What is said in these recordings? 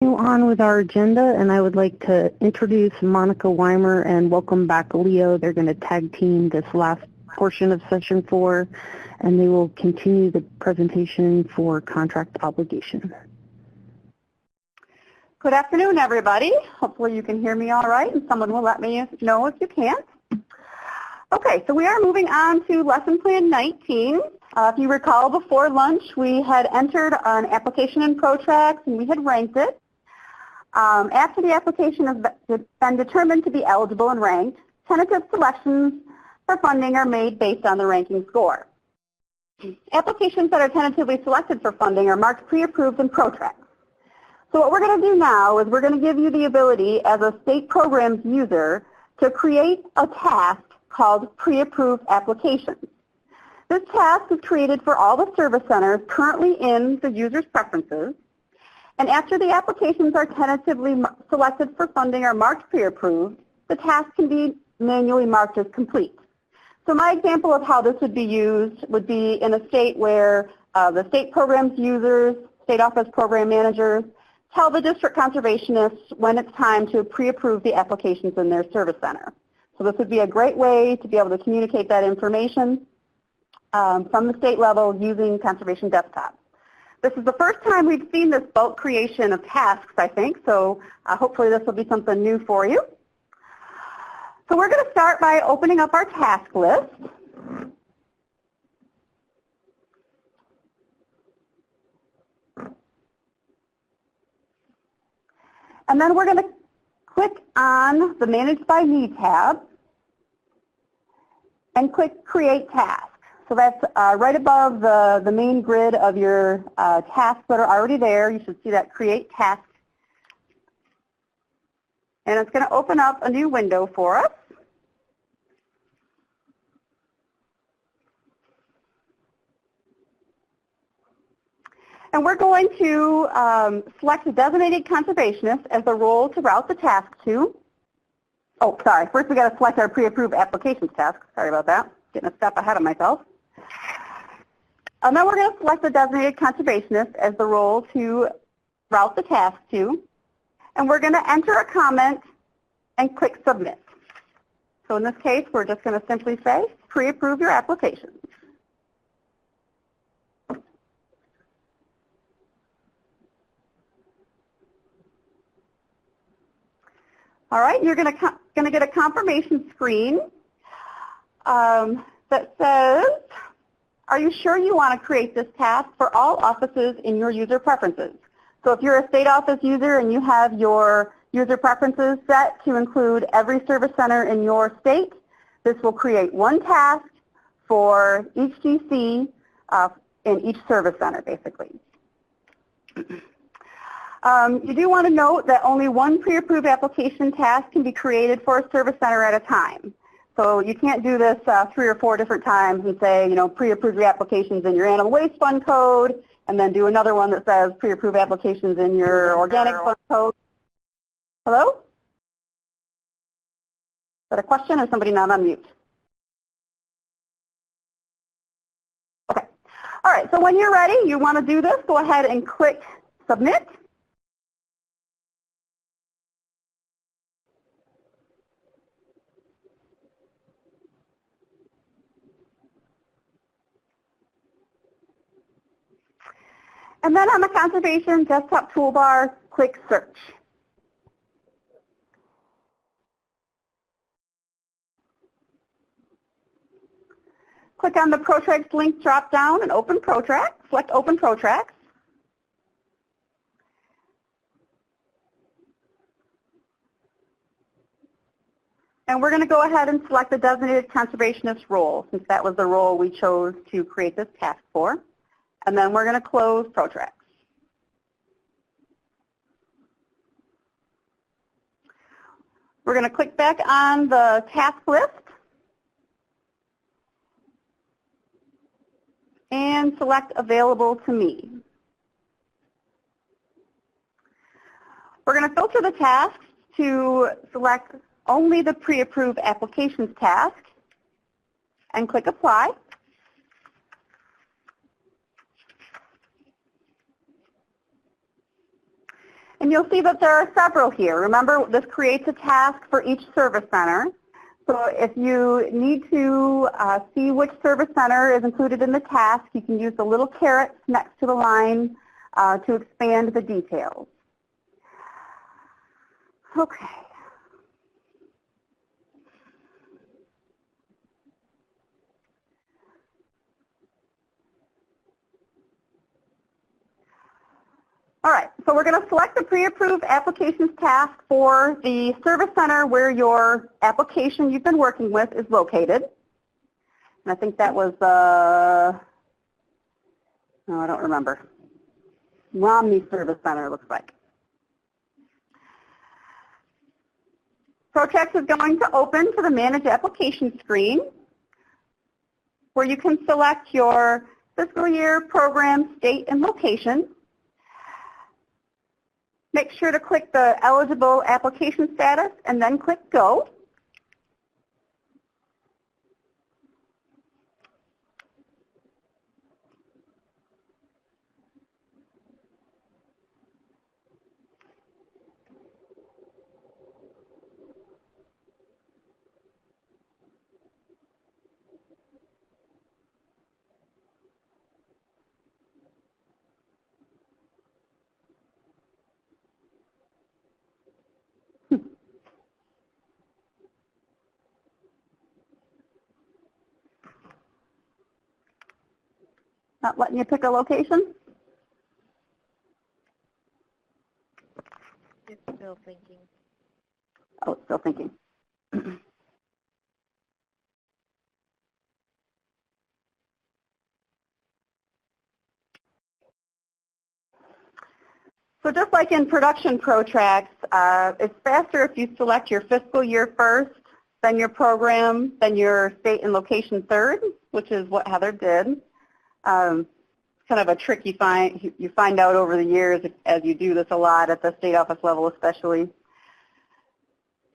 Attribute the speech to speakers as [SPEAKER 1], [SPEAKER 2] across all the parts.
[SPEAKER 1] On with our agenda, and I would like to introduce Monica Weimer and welcome back Leo. They're going to tag team this last portion of session 4, and they will continue the presentation for contract obligation.
[SPEAKER 2] Good afternoon, everybody. Hopefully you can hear me all right, and someone will let me know if you can't. Okay, so we are moving on to Lesson Plan 19. If you recall, before lunch, we had entered an application in Protrax, and we had ranked it. After the application has been determined to be eligible and ranked, tentative selections for funding are made based on the ranking score. Applications that are tentatively selected for funding are marked pre-approved in Protrax. So what we're going to do now is we're going to give you the ability as a state programs user to create a task called pre-approved applications. This task is created for all the service centers currently in the user's preferences. And after the applications are tentatively selected for funding or marked pre-approved, the task can be manually marked as complete. So my example of how this would be used would be in a state where the state programs users, state office program managers, tell the district conservationists when it's time to pre-approve the applications in their service center. So this would be a great way to be able to communicate that information from the state level using Conservation Desktop. This is the first time we've seen this bulk creation of tasks, I think, so hopefully this will be something new for you. So we're going to start by opening up our task list. And then we're going to click on the Manage by Me tab and click Create Task. So that's right above the main grid of your tasks that are already there. You should see that Create Task. And it's going to open up a new window for us. And we're going to select a designated conservationist as the role to route the task to. Oh, sorry. First we got to select our pre-approved applications task. Sorry about that. Getting a step ahead of myself. And then we're going to select the designated conservationist as the role to route the task to. And we're going to enter a comment and click Submit. So in this case, we're just going to simply say, pre-approve your application. All right, you're going to get a confirmation screen that says, are you sure you want to create this task for all offices in your user preferences? So if you're a state office user and you have your user preferences set to include every service center in your state, this will create one task for each GC in each service center, basically. You do want to note that only one pre-approved application task can be created for a service center at a time. So you can't do this 3 or 4 different times and say, you know, pre-approve your applications in your animal waste fund code, and then do another one that says pre-approve applications in your organic fund code. Hello? Is that a question or somebody not on mute? Okay. All right, so when you're ready, you want to do this, go ahead and click Submit. And then on the Conservation Desktop toolbar, click Search. Click on the Protrax link drop-down and open Protrax. Select Open Protrax. And we're going to go ahead and select the Designated Conservationist role, since that was the role we chose to create this task for. And then we're going to close Protrax. We're going to click back on the task list and select Available to Me. We're going to filter the tasks to select only the pre-approved applications task and click Apply. And you'll see that there are several here. Remember, this creates a task for each service center. So if you need to see which service center is included in the task, you can use the little carrots next to the line to expand the details. Okay. All right, so we're going to select the pre-approved applications task for the service center where your application you've been working with is located. And I think that was, no, I don't remember. Romney Service Center, looks like. Protrax is going to open to the Manage Application screen where you can select your fiscal year, program, state, and location. Make sure to click the eligible application status and then click Go. Not letting you pick a location?
[SPEAKER 3] It's still thinking.
[SPEAKER 2] Oh, it's still thinking. So just like in production Protrax, it's faster if you select your fiscal year first, then your program, then your state and location third, which is what Heather did. Kind of a trick you find out over the years as you do this a lot at the state office level especially. If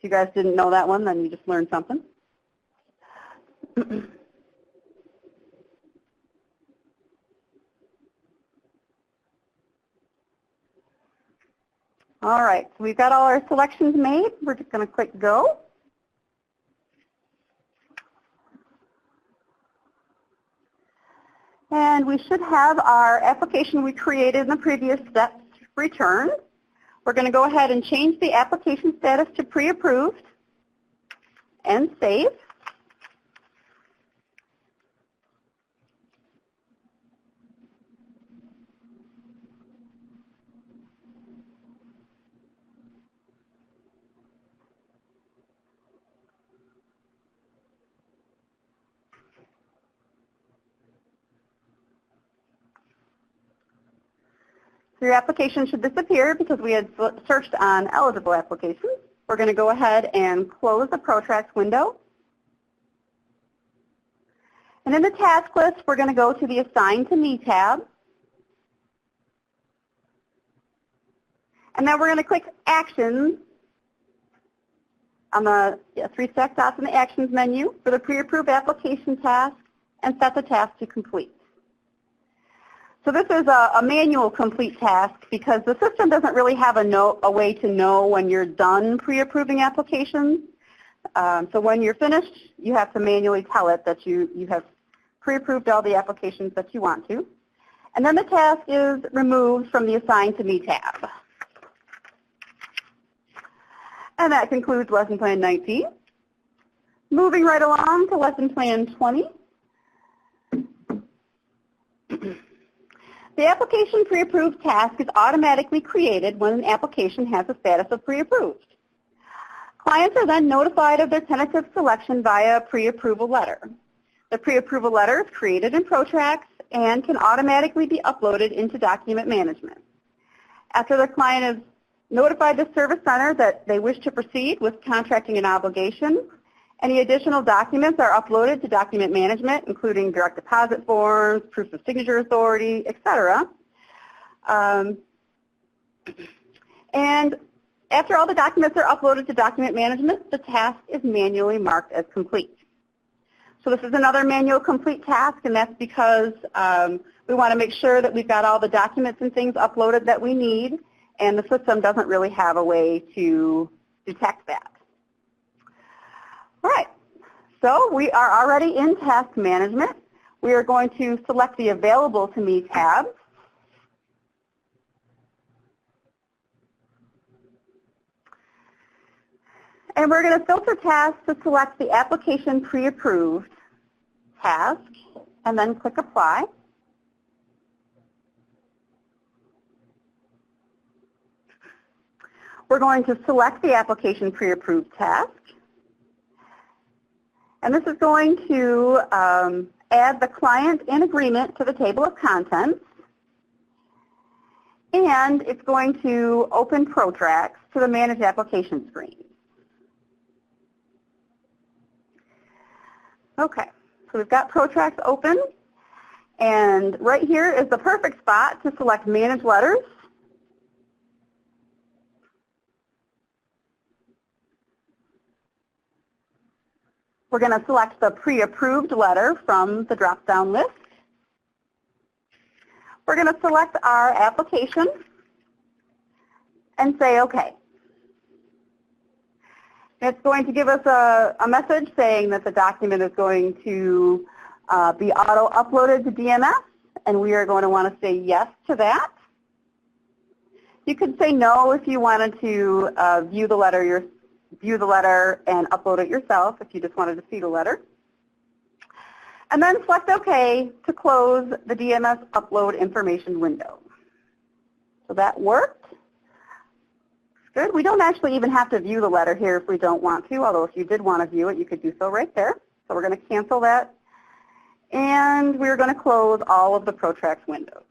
[SPEAKER 2] you guys didn't know that one, then you just learned something. All right, so we've got all our selections made. We're just going to click Go. And we should have our application we created in the previous steps returned. We're going to go ahead and change the application status to pre-approved and save. So your application should disappear because we had searched on eligible applications. We're going to go ahead and close the Protrax window. And in the task list, we're going to go to the Assign to Me tab. And then we're going to click Actions on the three stacked dots in the Actions menu for the pre-approved application task and set the task to complete. So this is a manual complete task because the system doesn't really have a way to know when you're done pre-approving applications. So when you're finished, you have to manually tell it that you have pre-approved all the applications that you want to. And then the task is removed from the Assign to Me tab. And that concludes Lesson Plan 19. Moving right along to Lesson Plan 20. The application pre-approved task is automatically created when an application has a status of pre-approved. Clients are then notified of their tentative selection via a pre-approval letter. The pre-approval letter is created in Protrax and can automatically be uploaded into document management. After the client is notified the service center that they wish to proceed with contracting an obligation, any additional documents are uploaded to document management, including direct deposit forms, proof of signature authority, etc. And after all the documents are uploaded to document management, the task is manually marked as complete. So this is another manual complete task, and that's because we want to make sure that we've got all the documents and things uploaded that we need, and the system doesn't really have a way to detect that. All right, so we are already in task management. We are going to select the Available to Me tab. And we're going to filter tasks to select the Application Pre-Approved task, and then click Apply. We're going to select the Application Pre-Approved task. And this is going to add the client in agreement to the table of contents. And it's going to open ProTrax to the Manage Application screen. Okay, so we've got ProTrax open. And right here is the perfect spot to select Manage Letters. We're going to select the pre-approved letter from the drop-down list. We're going to select our application and say OK. It's going to give us a message saying that the document is going to be auto-uploaded to DMS, and we are going to want to say yes to that. You could say no if you wanted to view the letter and upload it yourself if you just wanted to see the letter. And then select OK to close the DMS upload information window. So that worked. Good. We don't actually even have to view the letter here if we don't want to, although if you did want to view it, you could do so right there. So we're going to cancel that. And we're going to close all of the ProTrax windows.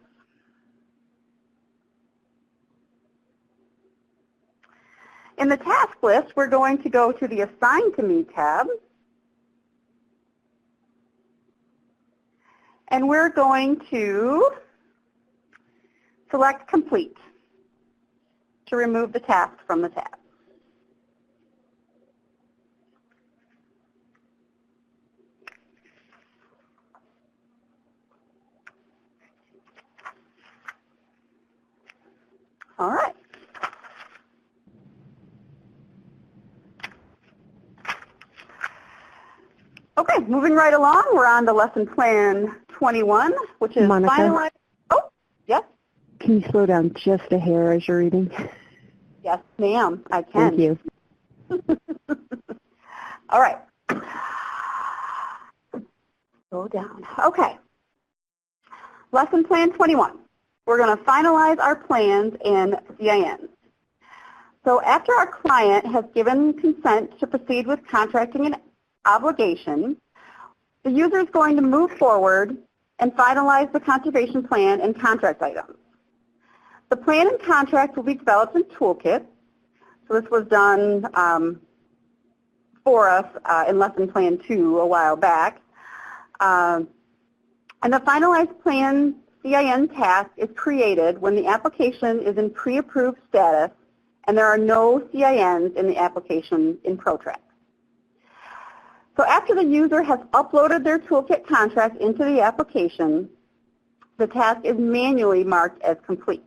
[SPEAKER 2] In the task list, we're going to go to the Assign to Me tab. And we're going to select Complete to remove the task from the tab. All right. Okay, moving right along, we're on to Lesson Plan 21, which is
[SPEAKER 1] Monica?
[SPEAKER 2] finalized. Oh, yes?
[SPEAKER 1] Can you slow down just a hair as you're reading?
[SPEAKER 2] Yes, ma'am, I can.
[SPEAKER 1] Thank you.
[SPEAKER 2] All right. Go down. Okay. Lesson Plan 21. We're going to finalize our plans in CIN. So after our client has given consent to proceed with contracting an obligation, the user is going to move forward and finalize the conservation plan and contract items. The plan and contract will be developed in Toolkit. So this was done for us in Lesson Plan 2 a while back. And the finalized plan CIN task is created when the application is in pre-approved status and there are no CINs in the application in ProTrax. So after the user has uploaded their Toolkit contract into the application, the task is manually marked as complete.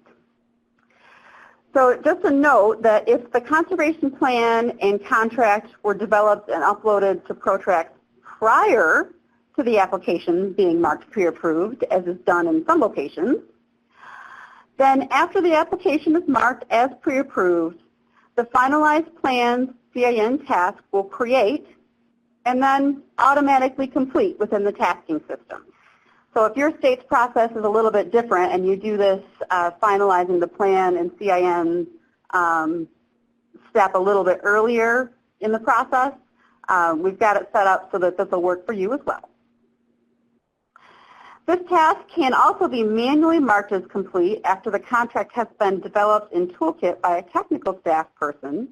[SPEAKER 2] So just a note that if the conservation plan and contract were developed and uploaded to ProTrax prior to the application being marked pre-approved, as is done in some locations, then after the application is marked as pre-approved, the finalized plan CIN task will create and then automatically complete within the tasking system. So if your state's process is a little bit different and you do this finalizing the plan and CIN step a little bit earlier in the process, we've got it set up so that this will work for you as well. This task can also be manually marked as complete after the contract has been developed in Toolkit by a technical staff person,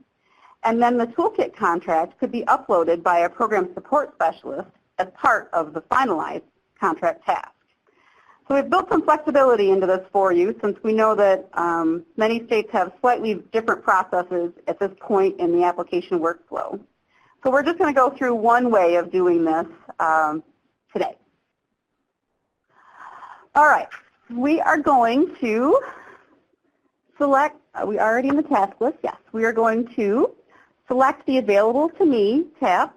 [SPEAKER 2] and then the Toolkit contract could be uploaded by a program support specialist as part of the finalized contract task. So we've built some flexibility into this for you since we know that many states have slightly different processes at this point in the application workflow. So we're just going to go through one way of doing this today. All right, we are going to select we are already in the task list, yes. We are going to select the Available to Me tab.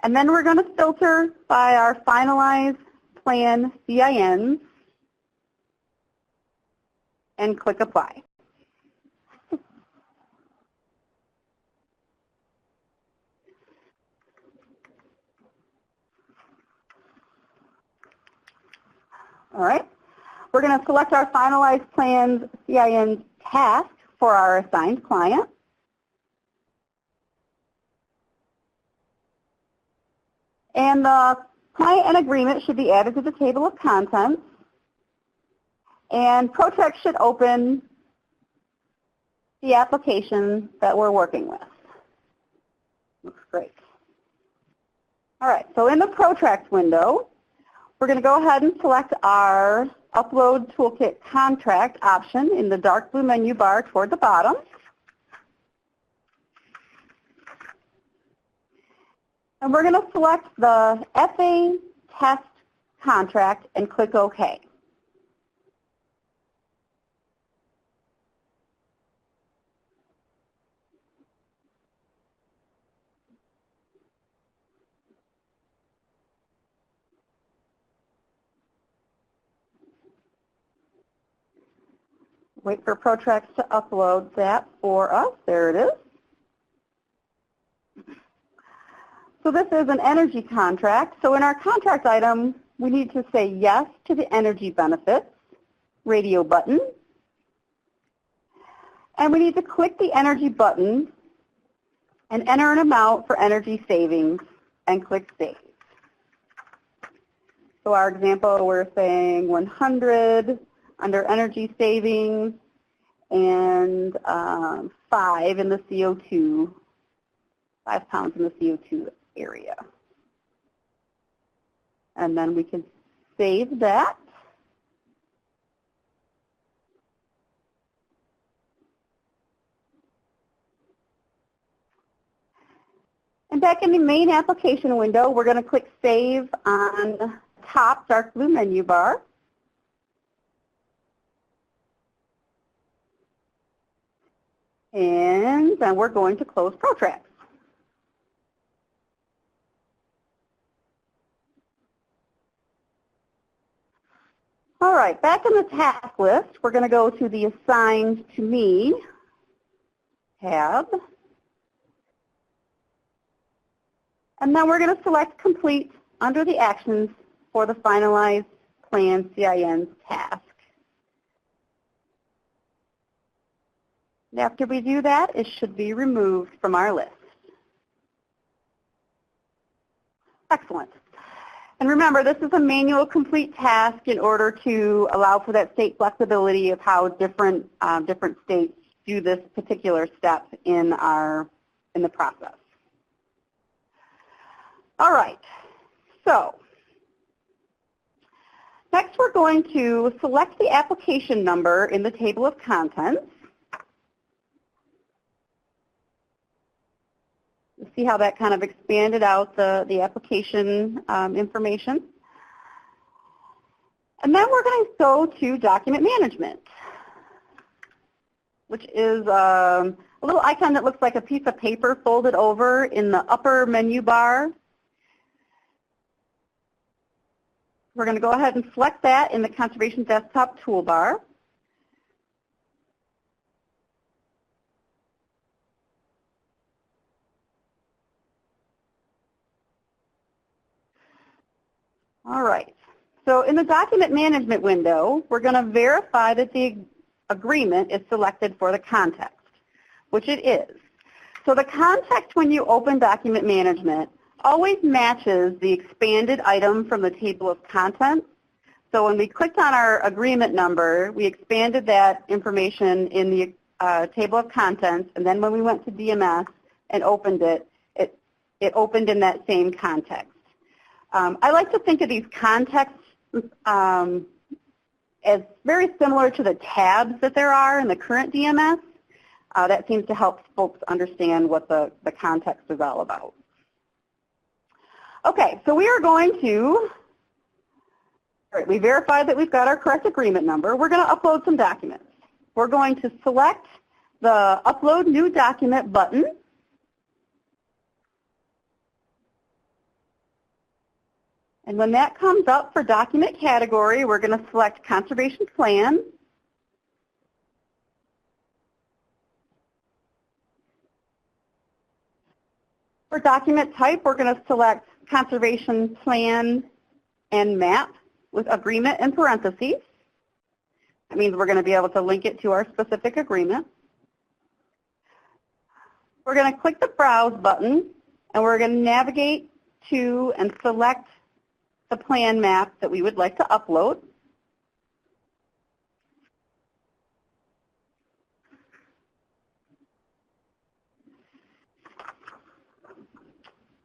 [SPEAKER 2] And then we're going to filter by our finalized plan CINs and click Apply. All right. We're going to select our finalized plans CIN task for our assigned client. And the client and agreement should be added to the table of contents. And Protrec should open the application that we're working with. Looks great. All right, so in the Protrec window, we're going to go ahead and select our Upload Toolkit Contract option in the dark blue menu bar toward the bottom. And we're going to select the FA test contract and click OK. Wait for Protrec to upload that for us. There it is. So this is an energy contract. So in our contract item, we need to say yes to the energy benefits radio button. And we need to click the energy button and enter an amount for energy savings and click Save. So our example, we're saying 100 under energy savings and 5 in the CO2, 5 pounds in the CO2 area. And then we can save that. And back in the main application window, we're going to click Save on the top dark blue menu bar. And then we're going to close Protrec. All right, back in the task list, we're going to go to the Assigned to Me tab. And then we're going to select Complete under the Actions for the Finalized Plan CIN task. And after we do that, it should be removed from our list. Excellent. And remember, this is a manual complete task in order to allow for that state flexibility of how different states do this particular step in the process. All right. So next we're going to select the application number in the table of contents. See how that kind of expanded out the application information. And then we're going to go to document management, which is a little icon that looks like a piece of paper folded over in the upper menu bar. We're going to go ahead and select that in the Conservation Desktop toolbar. All right. So in the document management window, we're going to verify that the agreement is selected for the context, which it is. So the context when you open document management always matches the expanded item from the table of contents. So when we clicked on our agreement number, we expanded that information in the table of contents, and then when we went to DMS and opened it, it opened in that same context. I like to think of these contexts as very similar to the tabs that there are in the current DMS. That seems to help folks understand what the context is all about. Okay, so we are going to All right, we verified that we've got our correct agreement number. We're going to upload some documents. We're going to select the Upload New Document button. And when that comes up for document category, we're going to select Conservation Plan. For document type, we're going to select Conservation Plan and Map with Agreement in parentheses. That means we're going to be able to link it to our specific agreement. We're going to click the Browse button, and we're going to navigate to and select the plan map that we would like to upload.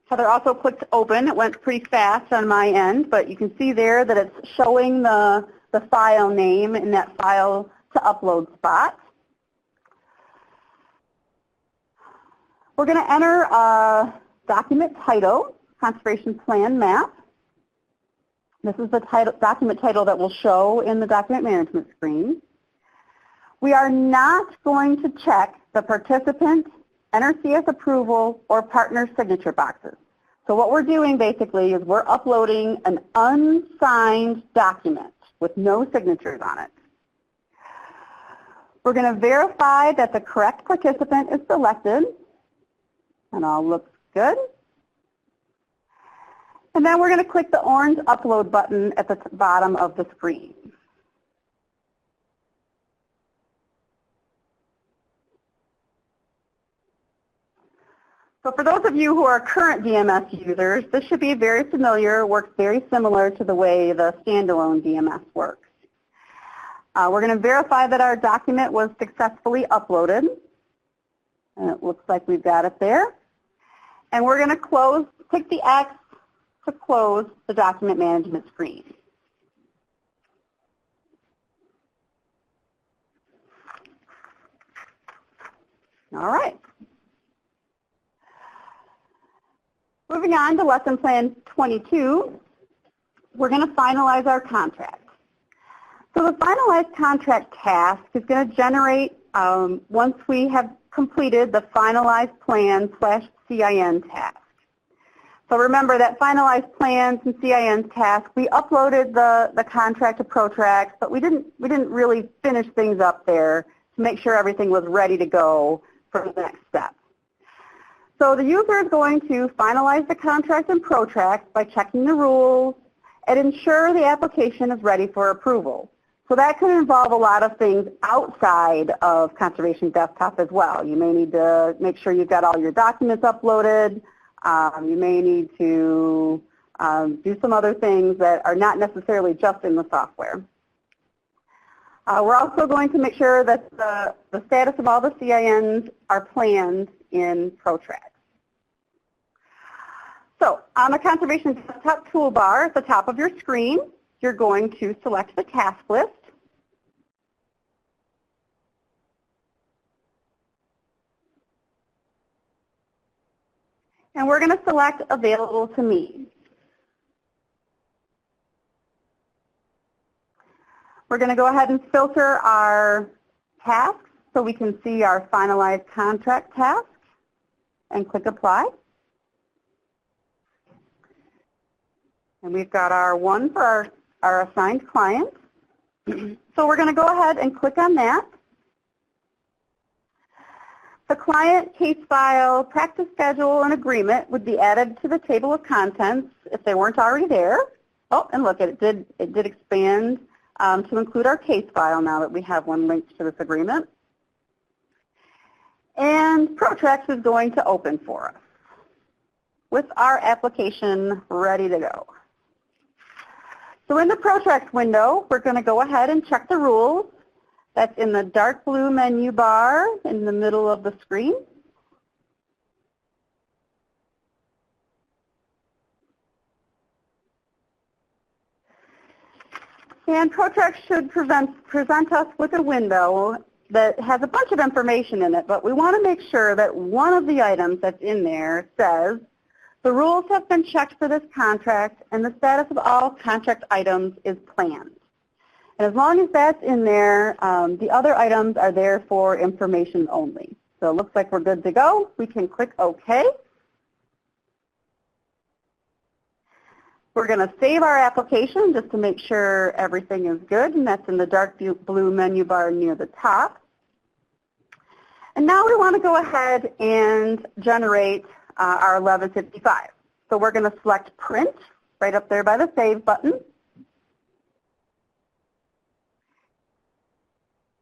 [SPEAKER 2] Heather also clicked open. It went pretty fast on my end, but you can see there that it's showing the file name in that file to upload spot. We're going to enter a document title, Conservation Plan Map. This is the document title that will show in the document management screen. We are not going to check the participant, NRCS approval, or partner signature boxes. So what we're doing basically is we're uploading an unsigned document with no signatures on it. We're going to verify that the correct participant is selected, and all looks good. And then we're going to click the orange upload button at the bottom of the screen. So for those of you who are current DMS users, this should be very familiar, works very similar to the way the standalone DMS works. We're going to verify that our document was successfully uploaded. And it looks like we've got it there. And we're going to click the X to close the document management screen. All right. Moving on to Lesson Plan 22, we're going to finalize our contract. So the finalized contract task is going to generate, once we have completed the finalized plan /CIN task. So remember that finalized plans and CINs task, we uploaded the contract to Protrax, but we didn't really finish things up there to make sure everything was ready to go for the next step. So the user is going to finalize the contract in Protrax by checking the rules and ensure the application is ready for approval. So that can involve a lot of things outside of Conservation Desktop as well. You may need to make sure you've got all your documents uploaded. You may need to do some other things that are not necessarily just in the software. We're also going to make sure that the status of all the CINs are planned in Protrax. So on the Conservation Desktop toolbar at the top of your screen, you're going to select the task list. And we're going to select Available to Me. We're going to go ahead and filter our tasks so we can see our finalized contract task and click Apply. And we've got our one for our assigned client. So we're going to go ahead and click on that. The client, case file, practice schedule, and agreement would be added to the table of contents if they weren't already there. Oh, and look, it did expand to include our case file now that we have one linked to this agreement. And Protrax is going to open for us with our application ready to go. So in the Protrax window, we're going to go ahead and check the rules. That's in the dark blue menu bar in the middle of the screen. And Protrax should present us with a window that has a bunch of information in it, but we want to make sure that one of the items that's in there says, The rules have been checked for this contract, and the status of all contract items is planned. And as long as that's in there, the other items are there for information only. So it looks like we're good to go. We can click OK. We're going to save our application just to make sure everything is good, and that's in the dark blue menu bar near the top. And now we want to go ahead and generate our 1155. So we're going to select Print right up there by the Save button.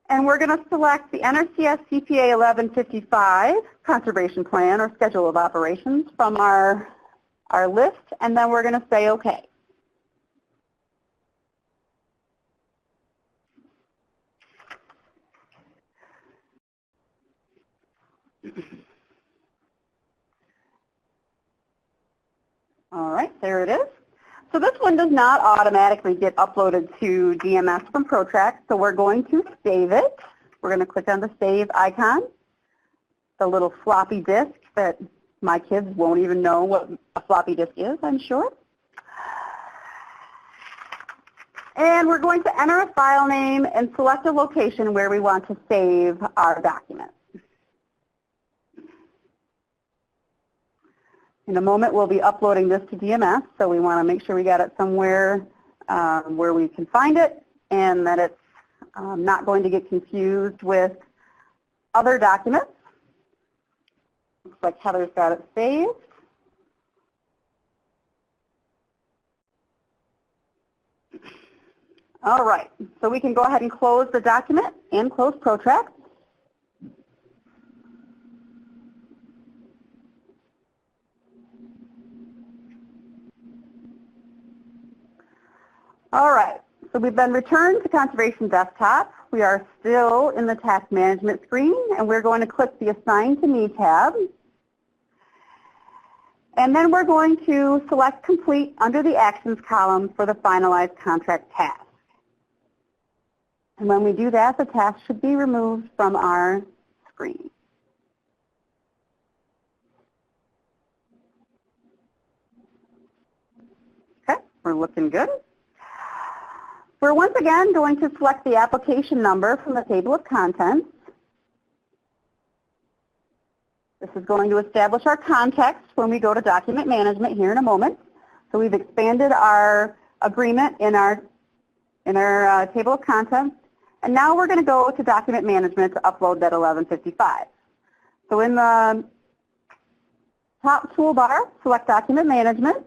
[SPEAKER 2] And we're going to select the NRCS CPA 1155 Conservation Plan or Schedule of Operations from our list, and then we're going to say OK. All right, there it is. So this one does not automatically get uploaded to DMS from ProTrack, so we're going to save it. We're going to click on the Save icon, the little floppy disk that my kids won't even know what a floppy disk is, I'm sure. And we're going to enter a file name and select a location where we want to save our document. In a moment, we'll be uploading this to DMS, so we want to make sure we got it somewhere where we can find it and that it's not going to get confused with other documents. Looks like Heather's got it saved. All right, so we can go ahead and close the document and close ProTrack. All right, so we've been returned to Conservation Desktop. We are still in the Task Management screen, and we're going to click the Assign to Me tab. And then we're going to select Complete under the Actions column for the Finalized Contract task. And when we do that, the task should be removed from our screen. Okay, we're looking good. We're once again going to select the application number from the table of contents. This is going to establish our context when we go to document management here in a moment. So we've expanded our agreement in our table of contents. And now we're going to go to document management to upload that 1155. So in the top toolbar, select document management.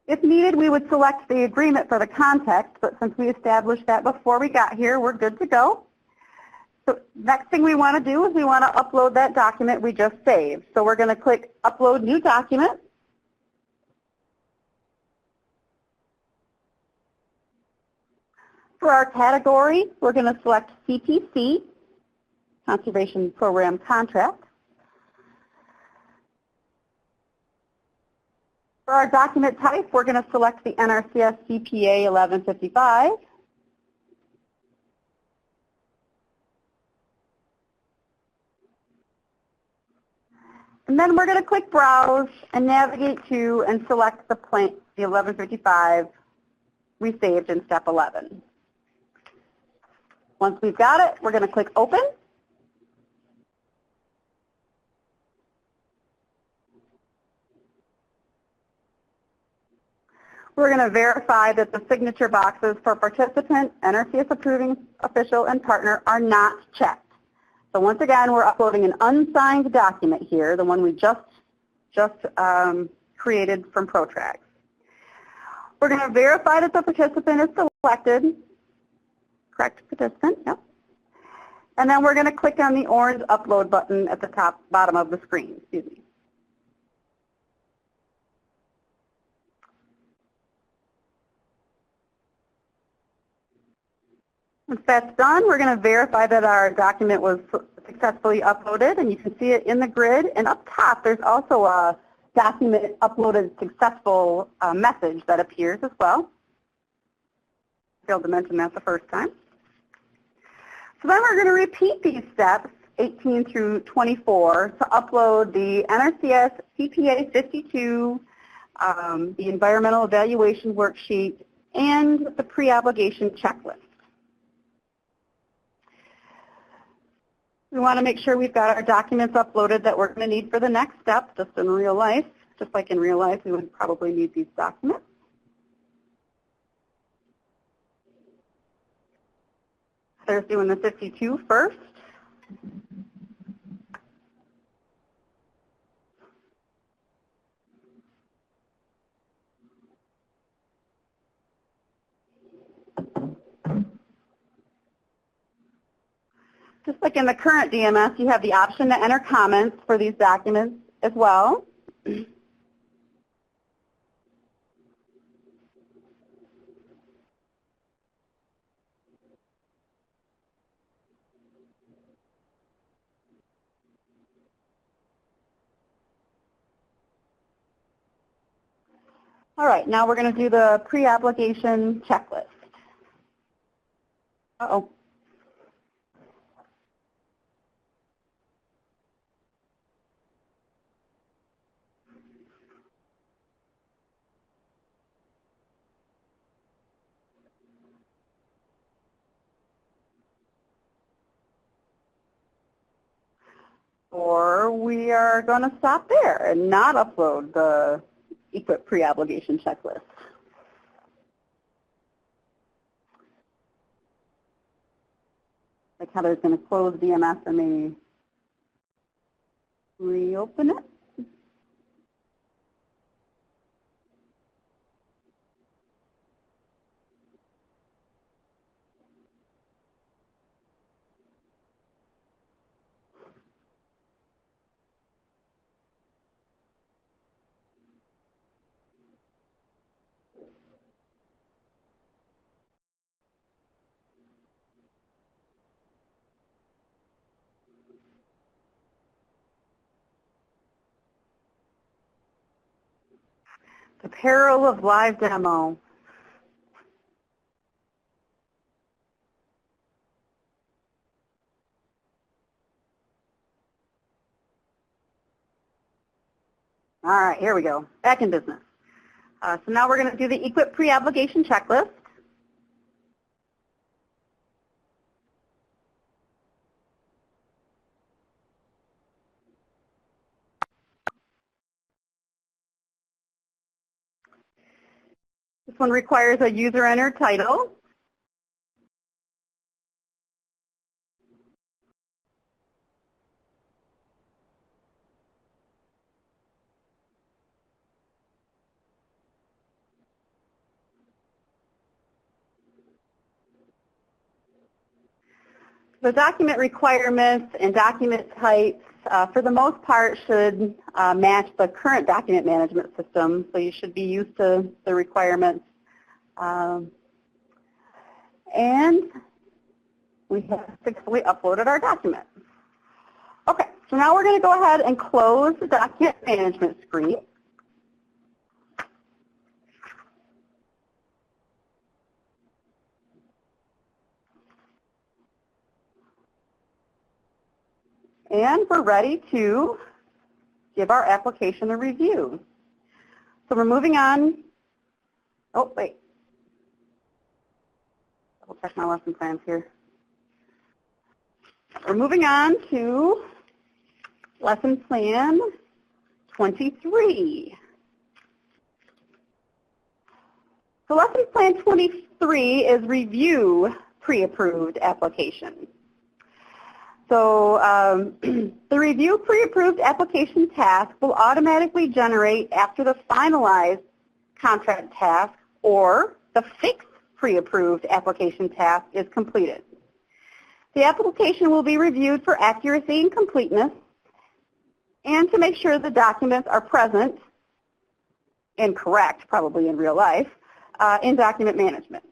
[SPEAKER 2] If needed, we would select the agreement for the context, but since we established that before we got here, we're good to go. So next thing we want to do is we want to upload that document we just saved. So we're going to click Upload New Document. For our category, we're going to select CPC, Conservation Program Contract. For our document type, we're going to select the NRCS CPA 1155. And then we're going to click Browse and navigate to and select the 1155 we saved in step 11. Once we've got it, we're going to click Open. We're going to verify that the signature boxes for participant, NRCS approving official, and partner are not checked. So once again, we're uploading an unsigned document here, the one we just created from ProTrack. We're going to verify that the participant is selected, correct participant, yep. And then we're going to click on the orange upload button at the bottom of the screen, excuse me. Once that's done, we're going to verify that our document was successfully uploaded, and you can see it in the grid. And up top, there's also a document uploaded successful message that appears as well. failed to mention that the first time. So then we're going to repeat these steps, 18 through 24, to upload the NRCS CPA 52, the environmental evaluation worksheet, and the pre-obligation checklist. We want to make sure we've got our documents uploaded that we're going to need for the next step, just in real life. Just like in real life, we would probably need these documents. There's doing the 52 first. Just like in the current DMS, you have the option to enter comments for these documents as well. All right, now we're going to do the pre-application checklist. Uh-oh. Or we are going to stop there and not upload the EQIP pre-obligation checklist. Like Heather's going to close DMS and maybe reopen it. The peril of live demo. All right, here we go. Back in business. So now we're going to do the EQIP pre-obligation checklist. This one requires a user-entered title. The document requirements and document types, for the most part, should match the current document management system, so you should be used to the requirements. And we have successfully uploaded our document. Okay, so now we're going to go ahead and close the document management screen. And we're ready to give our application a review. So we're moving on. Oh, wait. Double check my lesson plans here. We're moving on to lesson plan 23. So lesson plan 23 is review pre-approved application. So the review pre-approved application task will automatically generate after the finalized contract task or the fixed pre-approved application task is completed. The application will be reviewed for accuracy and completeness and to make sure the documents are present and correct, probably in real life, in document management.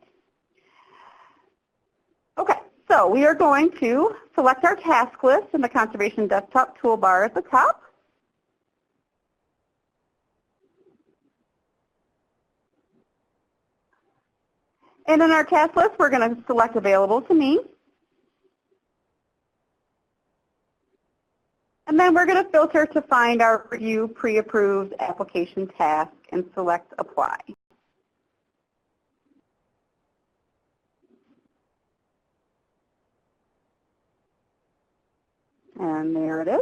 [SPEAKER 2] Okay. So we are going to select our task list in the Conservation Desktop toolbar at the top. And in our task list, we're going to select Available to Me. And then we're going to filter to find our Review Pre-Approved Application task and select Apply. And there it is.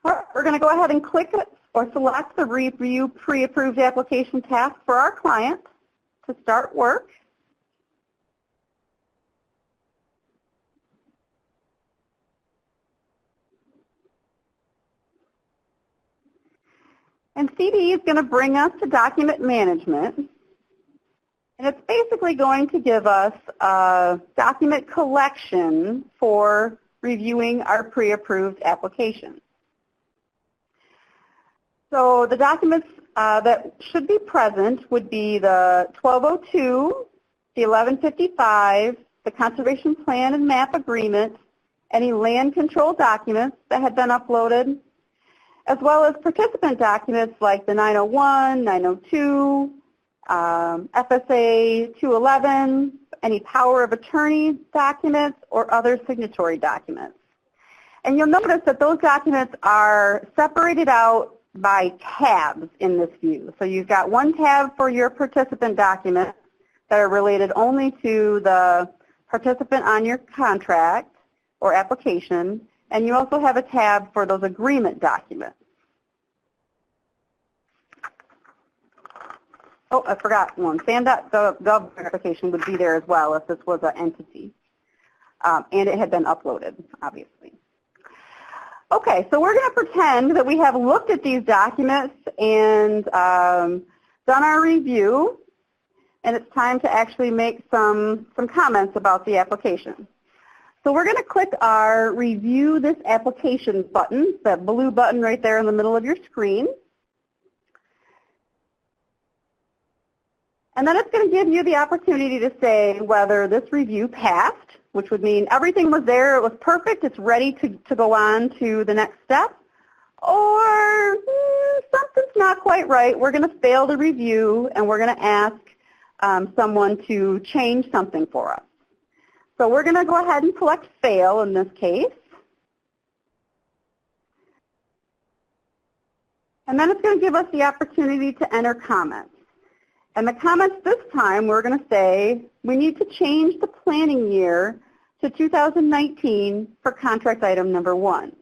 [SPEAKER 2] All right, we're going to go ahead and click or select the Review Pre-Approved Application task for our client to start work. And CD is going to bring us to Document Management. And it's basically going to give us a document collection for reviewing our pre-approved application. So the documents that should be present would be the 1202, the 1155, the Conservation Plan and Map Agreement, any land control documents that had been uploaded, as well as participant documents like the 901, 902, FSA 211, any power of attorney documents, or other signatory documents. And you'll notice that those documents are separated out by tabs in this view. So you've got one tab for your participant documents that are related only to the participant on your contract or application, and you also have a tab for those agreement documents. Oh, I forgot one. SAM.gov verification would be there as well if this was an entity. And it had been uploaded, obviously. Okay, so we're going to pretend that we have looked at these documents and done our review, and it's time to actually make some comments about the application. So we're going to click our Review This Application button, that blue button right there in the middle of your screen. And then it's going to give you the opportunity to say whether this review passed, which would mean everything was there, it was perfect, it's ready to go on to the next step, or something's not quite right, we're going to fail the review and we're going to ask someone to change something for us. So we're going to go ahead and select Fail in this case. And then it's going to give us the opportunity to enter comments. And the comments this time, we're going to say, we need to change the planning year to 2019 for contract item number 1.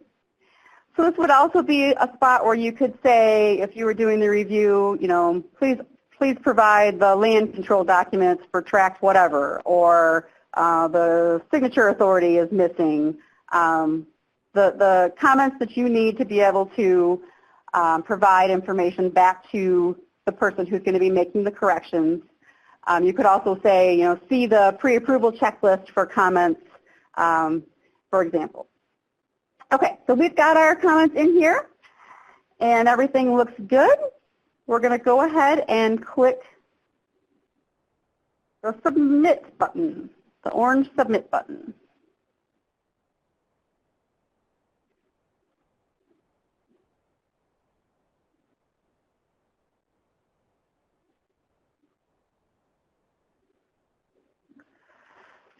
[SPEAKER 2] So this would also be a spot where you could say, if you were doing the review, you know, please provide the land control documents for tract whatever, or the signature authority is missing. The comments that you need to be able to provide information back to the person who's going to be making the corrections. You could also say, you know, see the pre-approval checklist for comments, for example. Okay, so we've got our comments in here, and everything looks good. We're going to go ahead and click the Submit button, the orange Submit button.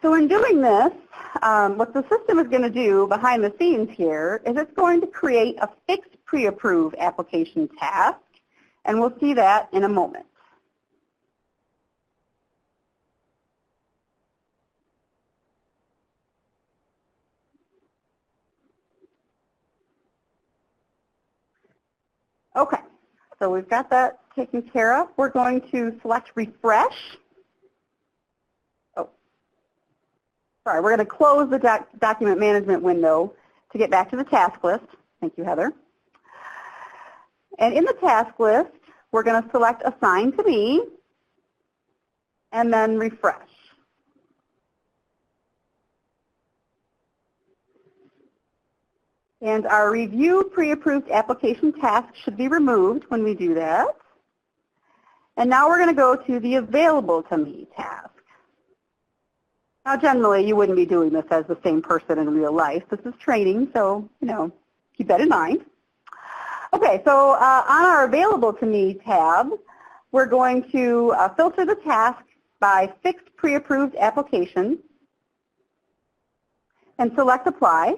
[SPEAKER 2] So in doing this, what the system is going to do behind the scenes here is it's going to create a fixed pre-approved application task, and we'll see that in a moment. Okay, so we've got that taken care of. We're going to select Refresh. Sorry, we're going to close the document management window to get back to the task list. Thank you, Heather. And in the task list, we're going to select Assign to Me, and then Refresh. And our Review Pre-Approved Application task should be removed when we do that. And now we're going to go to the Available to Me task. Now, generally, you wouldn't be doing this as the same person in real life. This is training, so, you know, keep that in mind. Okay, so on our Available to Me tab, we're going to filter the task by fixed pre-approved applications and select Apply.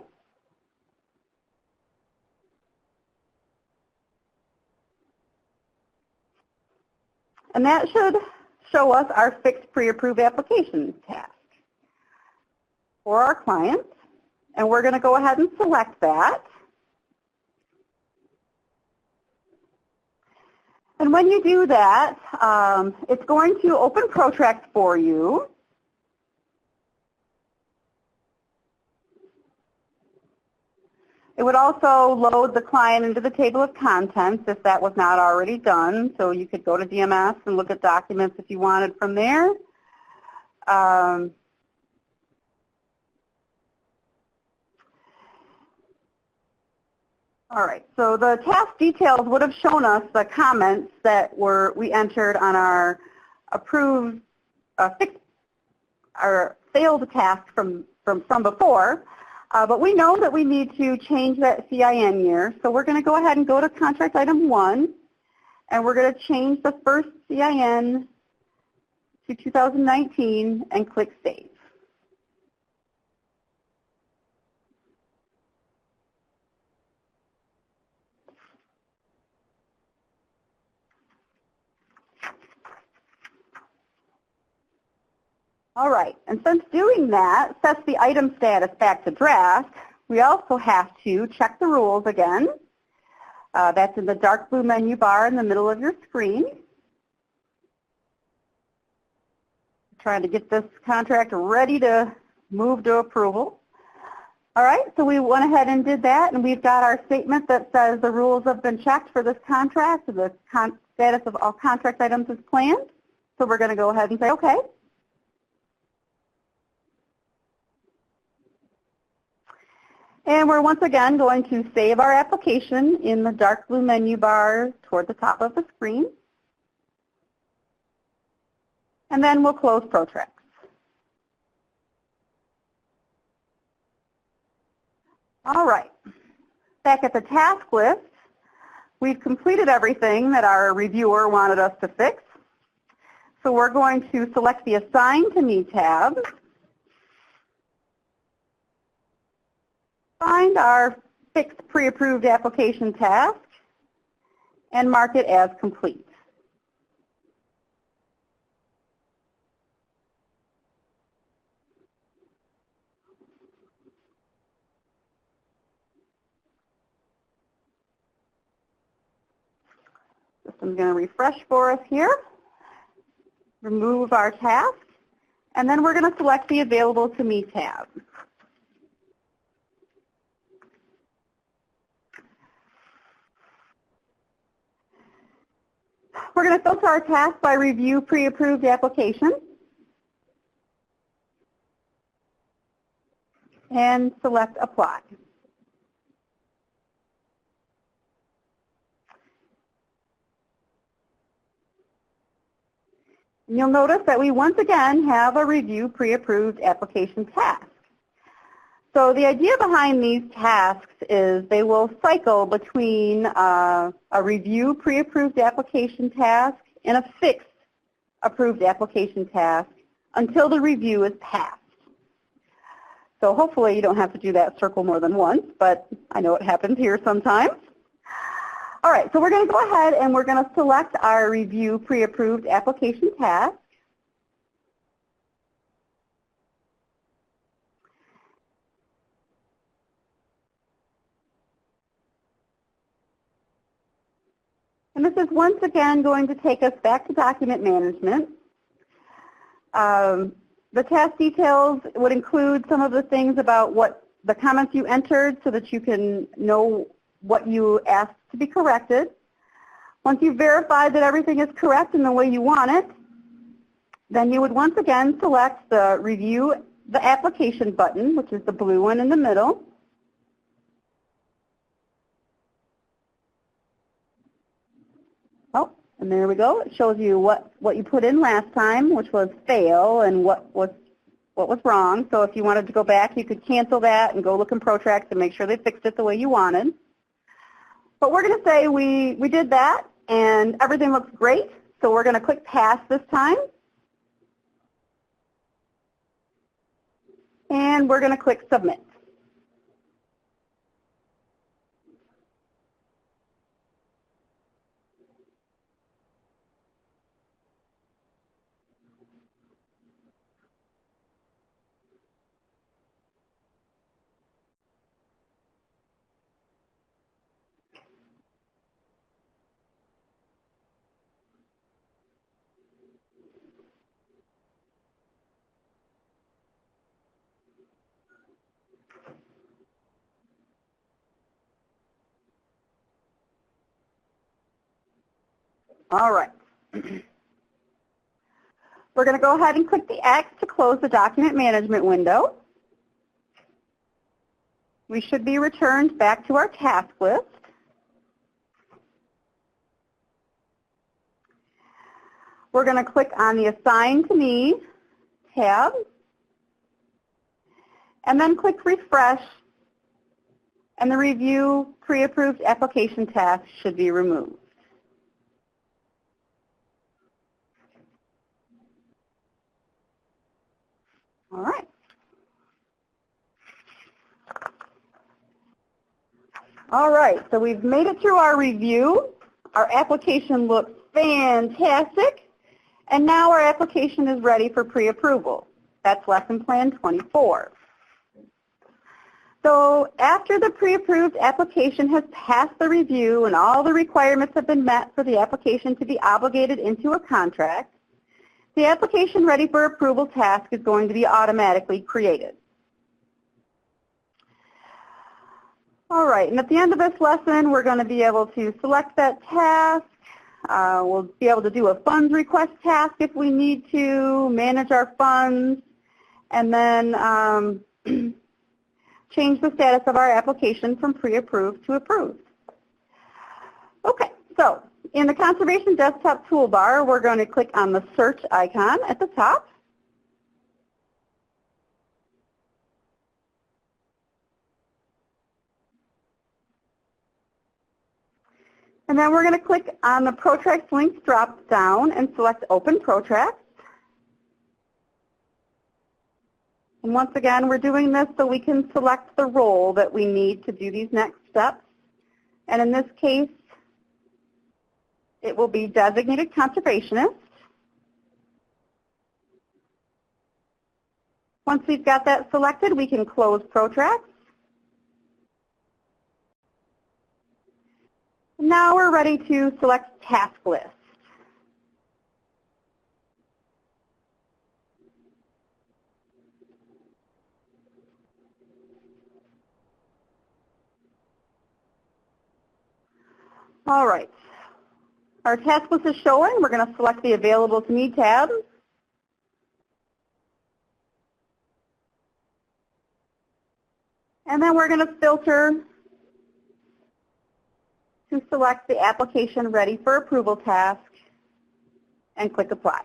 [SPEAKER 2] And that should show us our fixed pre-approved application task for our client. And we're going to go ahead and select that. And when you do that, it's going to open Protract for you. It would also load the client into the table of contents if that was not already done. So you could go to DMS and look at documents if you wanted from there. All right, so the task details would have shown us the comments that we entered on our approved, our failed task from before, but we know that we need to change that CIN year, so we're going to go ahead and go to contract item 1, and we're going to change the first CIN to 2019 and click Save. All right, and since doing that sets the item status back to draft, we also have to check the rules again. That's in the dark blue menu bar in the middle of your screen. Trying to get this contract ready to move to approval. All right, so we went ahead and did that, and we've got our statement that says the rules have been checked for this contract, and the status of all contract items is planned. So we're going to go ahead and say OK. And we're once again going to save our application in the dark blue menu bar toward the top of the screen. And then we'll close Protract. All right. Back at the task list, we've completed everything that our reviewer wanted us to fix. So we're going to select the Assign to Me tab. Find our fixed pre-approved application task and mark it as complete. System's going to refresh for us here. Remove our task, and then we're going to select the Available to Me tab. We're going to filter our task by Review Pre-Approved Application and select Apply. And you'll notice that we once again have a Review Pre-Approved Application task. So the idea behind these tasks is they will cycle between a Review Pre-Approved Application task and a Fixed Approved Application task until the review is passed. So hopefully you don't have to do that circle more than once, but I know it happens here sometimes. All right, so we're going to go ahead and we're going to select our Review Pre-Approved Application task. And this is once again going to take us back to document management. The task details would include some of the things about what the comments you entered so that you can know what you asked to be corrected. Once you've verified that everything is correct in the way you want it, then you would once again select the Review the Application button, which is the blue one in the middle. Oh, and there we go. It shows you what you put in last time, which was fail, and what was wrong. So if you wanted to go back, you could cancel that and go look in Protract and make sure they fixed it the way you wanted. But we're going to say we did that, and everything looks great. So we're going to click Pass this time. And we're going to click Submit. All right. We're going to go ahead and click the X to close the document management window. We should be returned back to our task list. We're going to click on the Assign to Me tab, and then click Refresh, and the Review Pre-Approved Application task should be removed. All right. All right, so we've made it through our review. Our application looks fantastic. And now our application is ready for pre-approval. That's Lesson Plan 24. So after the pre-approved application has passed the review and all the requirements have been met for the application to be obligated into a contract, the application ready for approval task is going to be automatically created. All right, and at the end of this lesson, we're going to be able to select that task. We'll be able to do a funds request task if we need to, manage our funds, and then change the status of our application from pre-approved to approved. Okay, so in the Conservation Desktop toolbar, we're going to click on the search icon at the top. And then we're going to click on the Protracts links drop down and select Open Protracts. And once again, we're doing this so we can select the role that we need to do these next steps. And in this case, it will be Designated Conservationist. Once we've got that selected, we can close Protracts. Now we're ready to select Task List. All right. Our task list is showing. We're going to select the Available to Me tab. And then we're going to filter to select the Application Ready for Approval task and click Apply.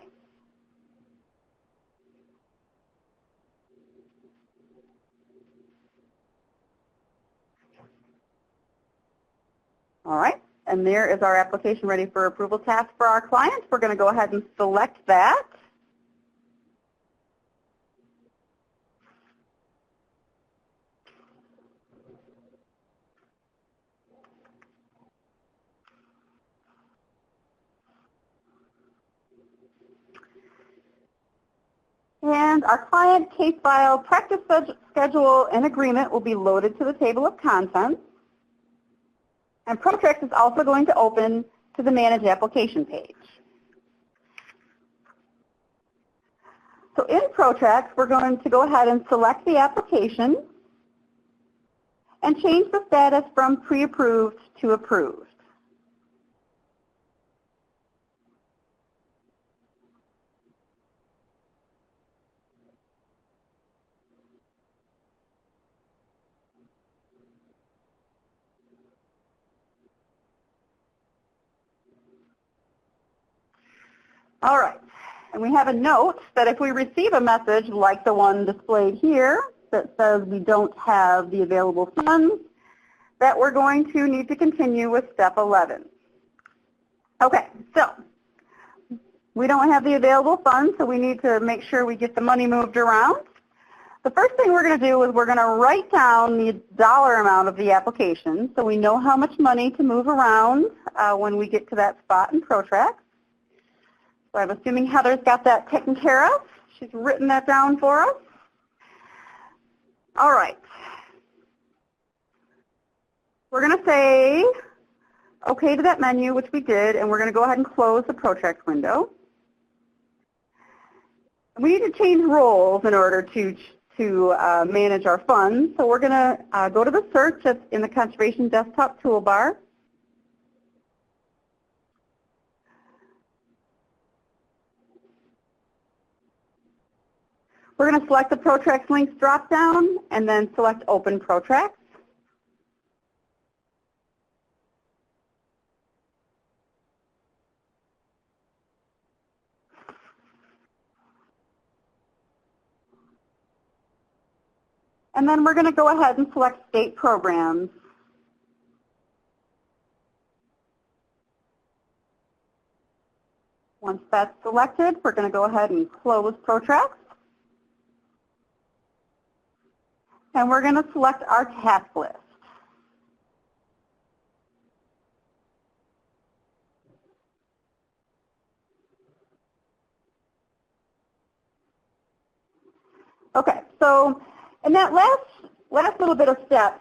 [SPEAKER 2] All right, and there is our Application Ready for Approval task for our client. We're going to go ahead and select that. And our client case file, practice schedule, and agreement will be loaded to the table of contents. And Protracts is also going to open to the Manage Application page. So in Protracts, we're going to go ahead and select the application and change the status from pre-approved to approved. All right, and we have a note that if we receive a message like the one displayed here that says we don't have the available funds, that we're going to need to continue with step 11. Okay, so we don't have the available funds, so we need to make sure we get the money moved around. The first thing we're going to do is we're going to write down the dollar amount of the application so we know how much money to move around when we get to that spot in ProTrack. So I'm assuming Heather's got that taken care of. She's written that down for us. All right. We're going to say OK to that menu, which we did, and we're going to go ahead and close the ProTrack window. We need to change roles in order to manage our funds. So we're going to go to the search that's in the Conservation Desktop toolbar. We're going to select the ProTrack links dropdown and then select Open ProTrack. And then we're going to go ahead and select State Programs. Once that's selected, we're going to go ahead and close ProTrack. And we're going to select our task list. Okay, so in that last little bit of steps,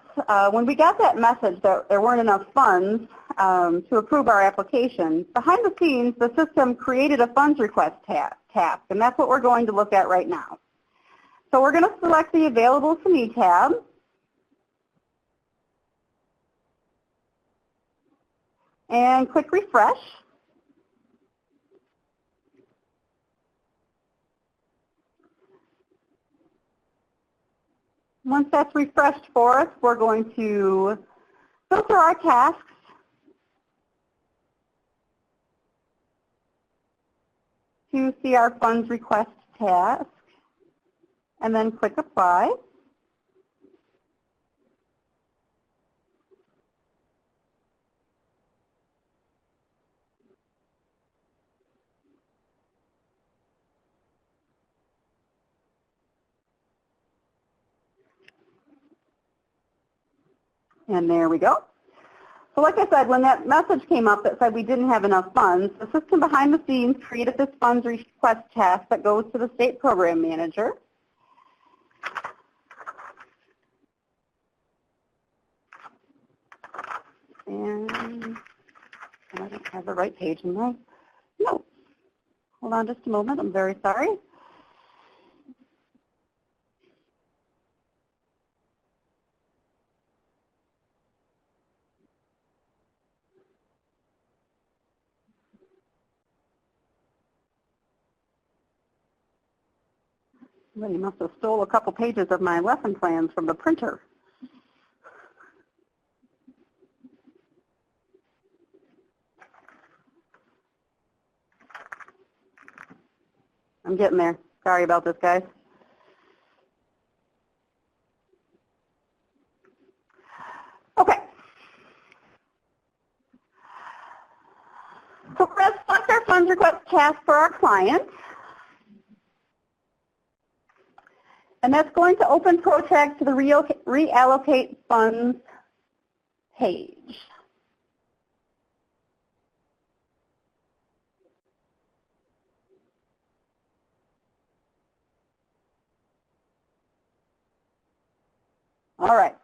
[SPEAKER 2] when we got that message that there weren't enough funds to approve our application, behind the scenes, the system created a funds request task, and that's what we're going to look at right now. So we're going to select the Available to Me tab. And click Refresh. Once that's refreshed for us, we're going to filter our tasks to see our funds request task, and then click Apply. And there we go. So like I said, when that message came up that said we didn't have enough funds, the system behind the scenes created this funds request task that goes to the State Program Manager. And I don't have the right page in there. No. Hold on just a moment. I'm very sorry. Well, you must have stole a couple pages of my lesson plans from the printer. I'm getting there. Sorry about this, guys. Okay. So let's select our funds request task for our client. And that's going to open ProTrack to the Reallocate Funds page. All right.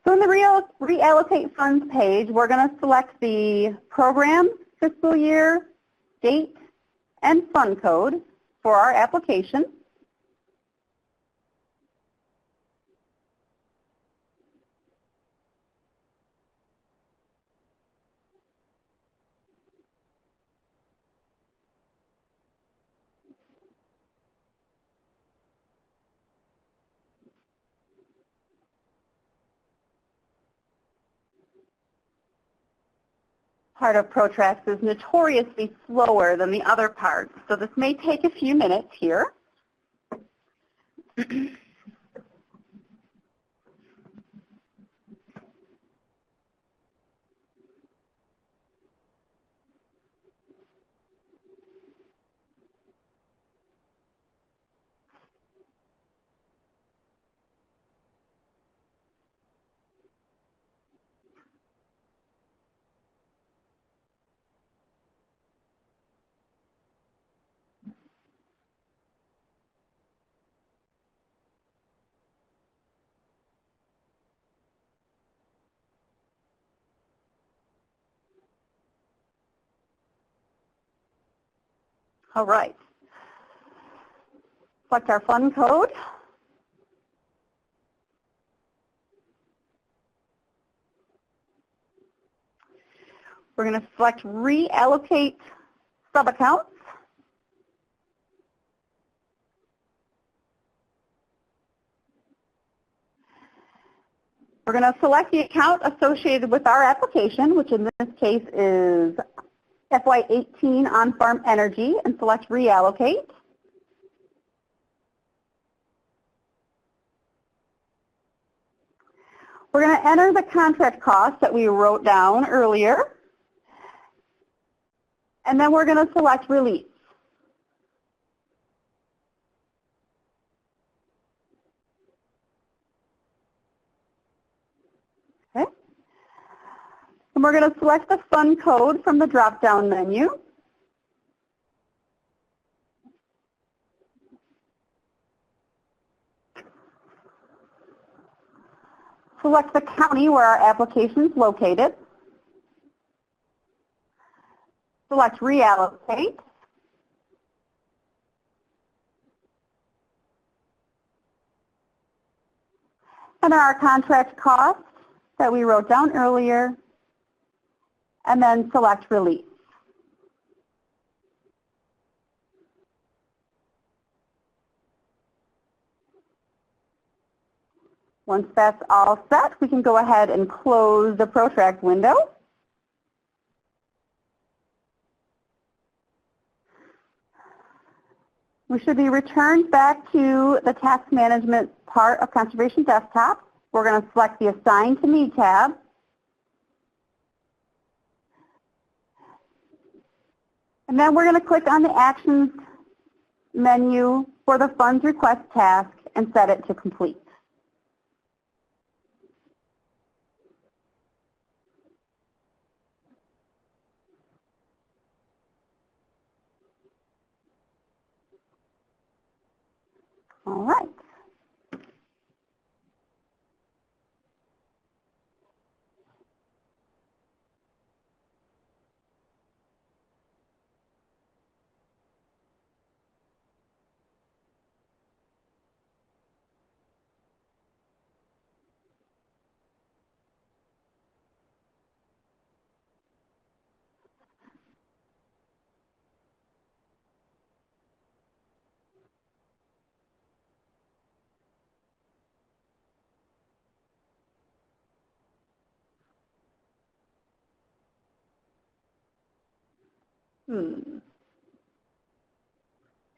[SPEAKER 2] So in the Reallocate Funds page, we're going to select the program, fiscal year, date, and fund code for our application. Part of ProTrack is notoriously slower than the other parts, so this may take a few minutes here. All right. Select our fund code. We're going to select reallocate subaccounts. We're going to select the account associated with our application, which in this case is FY18 on-farm energy, and select reallocate. We're going to enter the contract cost that we wrote down earlier, and then we're going to select release. Okay. And we're going to select the fund code from the drop-down menu. Select the county where our application is located. Select reallocate. Enter our contract cost that we wrote down earlier, and then select release. Once that's all set, we can go ahead and close the ProTrack window. We should be returned back to the task management part of Conservation Desktop. We're going to select the Assign to Me tab. And then we're going to click on the Actions menu for the Funds Request task and set it to complete. All right.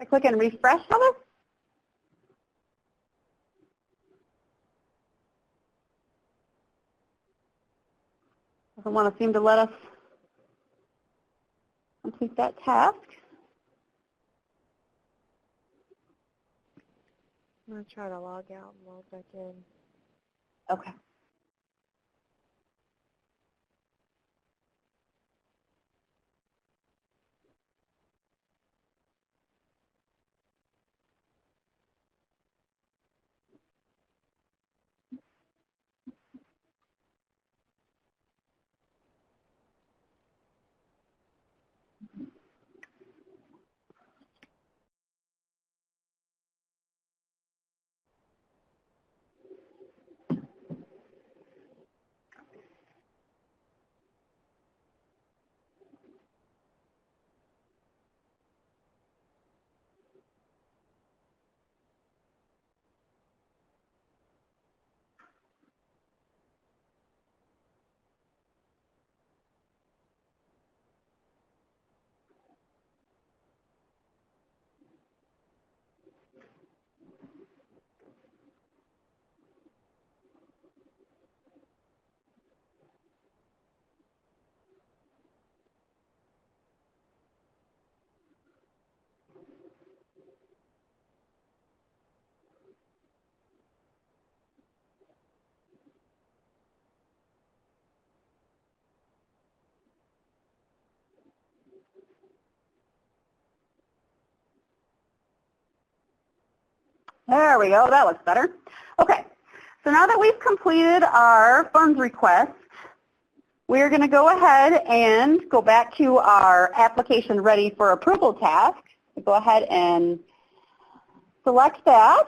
[SPEAKER 2] I click and refresh on it. Doesn't want to seem to let us complete that task.
[SPEAKER 3] I'm going to try to log out and log back in.
[SPEAKER 2] Okay. There we go. That looks better. Okay. So now that we've completed our funds request, we're going to go ahead and go back to our application ready for approval task. Go ahead and select that.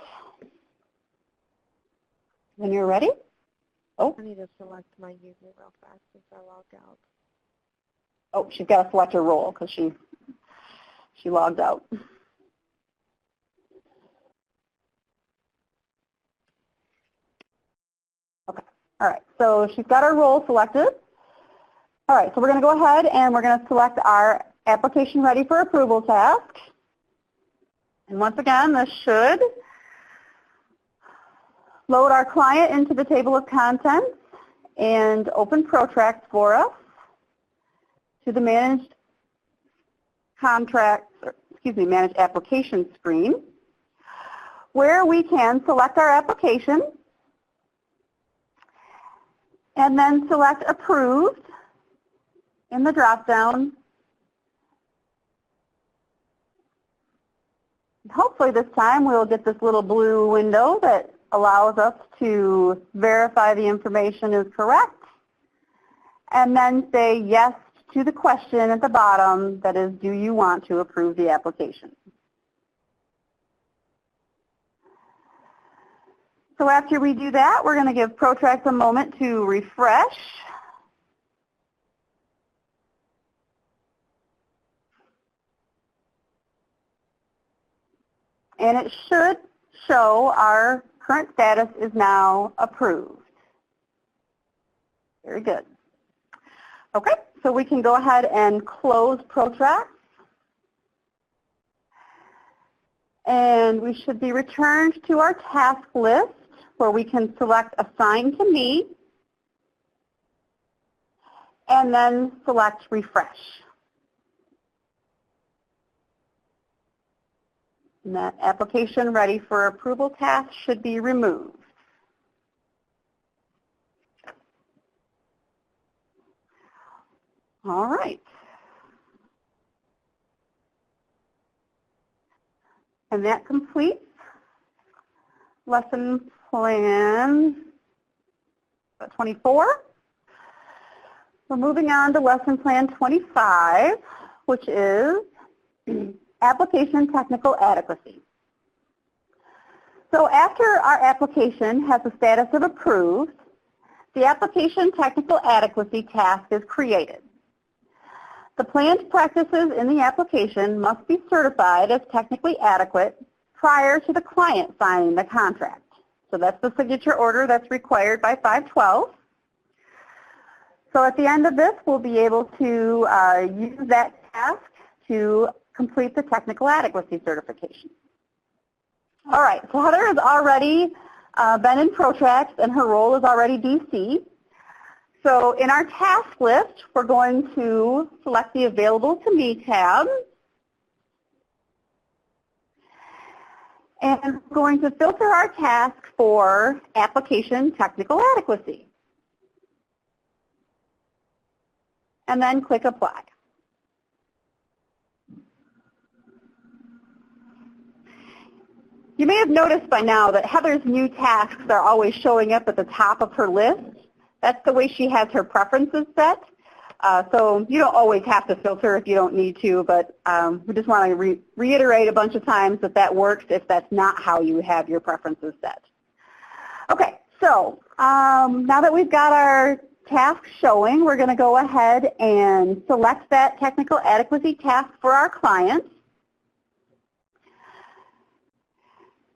[SPEAKER 2] When you're ready. Oh,
[SPEAKER 3] I need to select my user real fast since I logged out.
[SPEAKER 2] oh, she's got to select her role because she logged out. Okay. All right. So she's got her role selected. All right. So we're going to go ahead and we're going to select our application ready for approval task. And once again, this should load our client into the table of contents and open ProTrack for us to the managed managed application screen, where we can select our application and then select approved in the drop-down. Hopefully this time we'll get this little blue window that allows us to verify the information is correct and then say yes to the question at the bottom that is, do you want to approve the application? So after we do that, we're going to give ProTrack a moment to refresh. And it should show our current status is now approved. Very good. Okay, so we can go ahead and close ProTrack. And we should be returned to our task list where we can select Assign to Me and then select Refresh. And that application ready for approval task should be removed. All right. And that completes lesson plan 24. We're moving on to lesson plan 25, which is application technical adequacy. So after our application has the status of approved, the application technical adequacy task is created. The planned practices in the application must be certified as technically adequate prior to the client signing the contract. So that's the signature order that's required by 512. So at the end of this, we'll be able to use that task to complete the technical adequacy certification. All right, so Heather has already been in ProTrack and her role is already DC. So in our task list, we're going to select the Available to Me tab. And we're going to filter our task for application technical adequacy. And then click Apply. You may have noticed by now that Heather's new tasks are always showing up at the top of her list. That's the way she has her preferences set. So you don't always have to filter if you don't need to, but we just want to reiterate a bunch of times that that works if that's not how you have your preferences set. Okay, so now that we've got our task showing, we're going to go ahead and select that technical adequacy task for our client.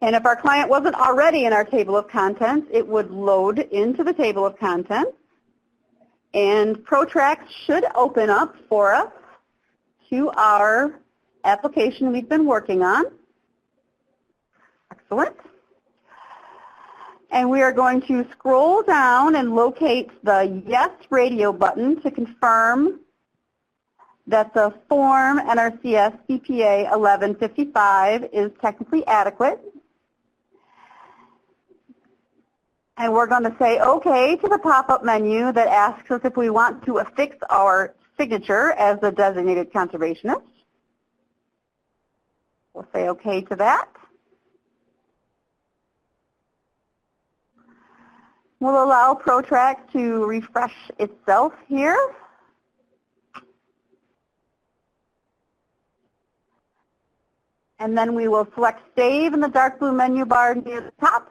[SPEAKER 2] And if our client wasn't already in our table of contents, it would load into the table of contents. And ProTrack should open up for us to our application we've been working on. Excellent. And we are going to scroll down and locate the Yes Radio button to confirm that the form NRCS CPA 1155 is technically adequate. And we're going to say OK to the pop-up menu that asks us if we want to affix our signature as a designated conservationist. We'll say OK to that. We'll allow ProTrack to refresh itself here. And then we will select Save in the dark blue menu bar near the top.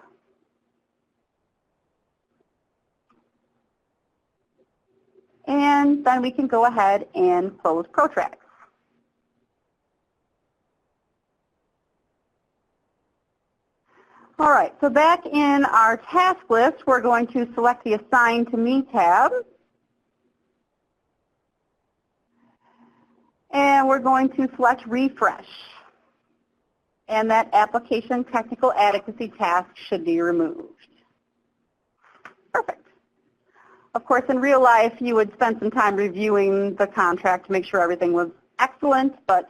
[SPEAKER 2] And then we can go ahead and close Protrax. All right, so back in our task list, we're going to select the Assign to Me tab. And we're going to select Refresh. And that application technical adequacy task should be removed. Perfect. Of course, in real life, you would spend some time reviewing the contract to make sure everything was excellent, but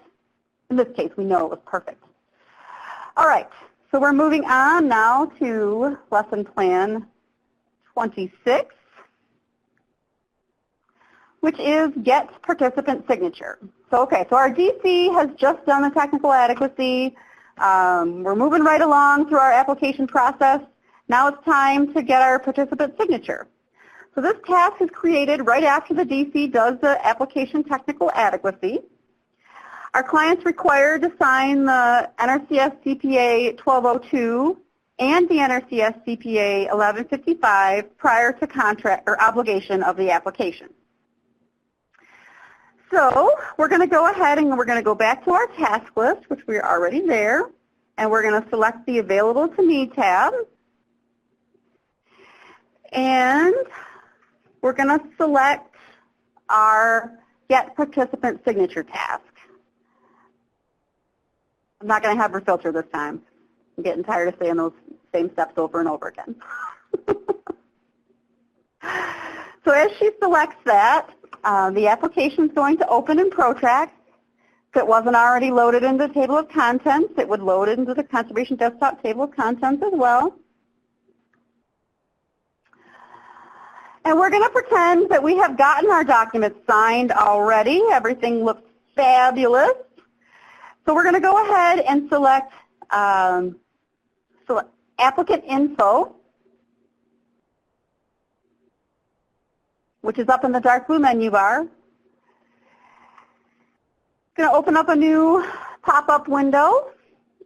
[SPEAKER 2] in this case, we know it was perfect. All right, so we're moving on now to Lesson Plan 26, which is Get Participant Signature. So, okay, so our DC has just done the technical adequacy. We're moving right along through our application process. Now it's time to get our participant signature. So this task is created right after the DC does the application technical adequacy. Our client's required to sign the NRCS CPA 1202 and the NRCS CPA 1155 prior to contract or obligation of the application. So we're going to go ahead and we're going to go back to our task list, which we're already there, and we're going to select the Available to Me tab. And we're going to select our Get Participant Signature task. I'm not going to have her filter this time. I'm getting tired of saying those same steps over and over again. So as she selects that, the application is going to open in Protrax. If it wasn't already loaded into the table of contents, it would load into the Conservation Desktop table of contents as well. And we're going to pretend that we have gotten our documents signed already. Everything looks fabulous. So we're going to go ahead and select Applicant Info, which is up in the dark blue menu bar. Going to open up a new pop-up window,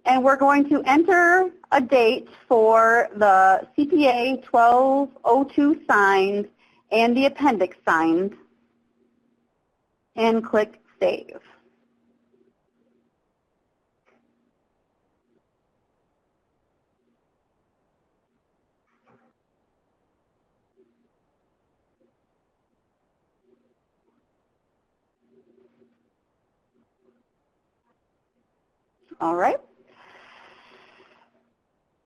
[SPEAKER 2] and we're going to enter a date for the CPA 1202 signed and the appendix signed, and click Save. All right.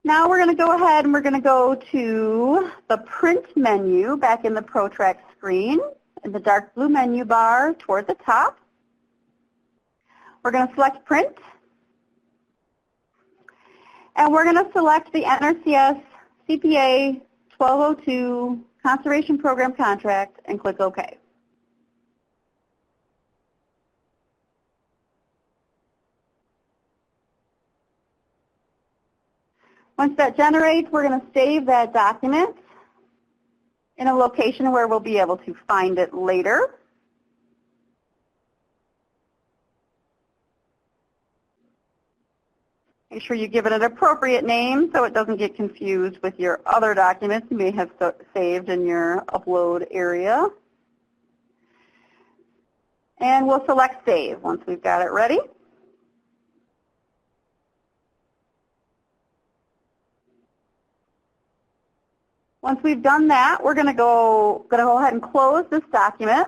[SPEAKER 2] Now we're going to go ahead and we're going to go to the Print menu back in the Protrax screen in the dark blue menu bar toward the top. We're going to select Print. And we're going to select the NRCS CPA 1202 Conservation Program Contract and click OK. Once that generates, we're going to save that document in a location where we'll be able to find it later. Make sure you give it an appropriate name so it doesn't get confused with your other documents you may have saved in your upload area. And we'll select Save once we've got it ready. Once we've done that, we're going to go ahead and close this document.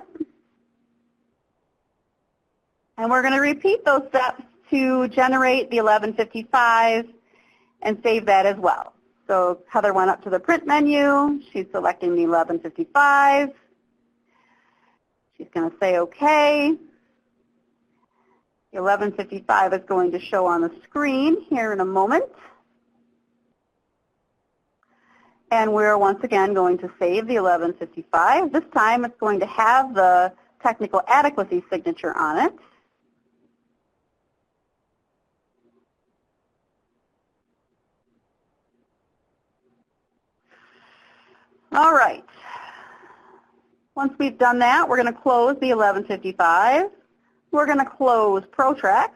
[SPEAKER 2] And we're going to repeat those steps to generate the 1155 and save that as well. So Heather went up to the Print menu. She's selecting the 1155. She's going to say OK. The 1155 is going to show on the screen here in a moment. And we're once again going to save the 1155. This time it's going to have the technical adequacy signature on it. All right. Once we've done that, we're going to close the 1155. We're going to close Protrax.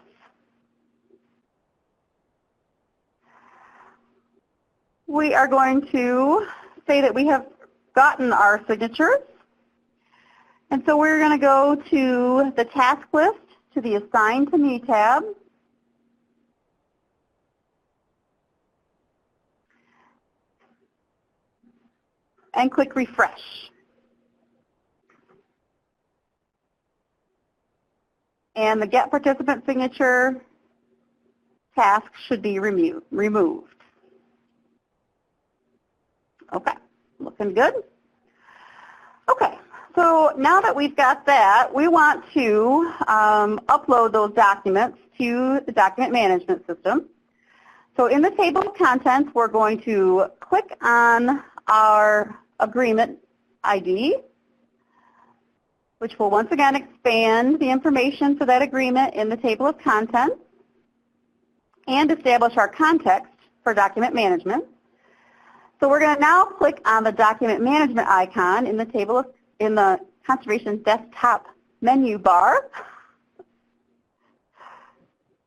[SPEAKER 2] we are going to say that we have gotten our signatures. And so we're going to go to the task list, to the Assign to Me tab. And click Refresh. And the Get Participant Signature task should be removed. Okay, looking good. Okay, so now that we've got that, we want to upload those documents to the document management system. So in the table of contents, we're going to click on our agreement ID, which will once again expand the information for that agreement in the table of contents and establish our context for document management. So we're going to now click on the document management icon in the in the Conservation desktop menu bar.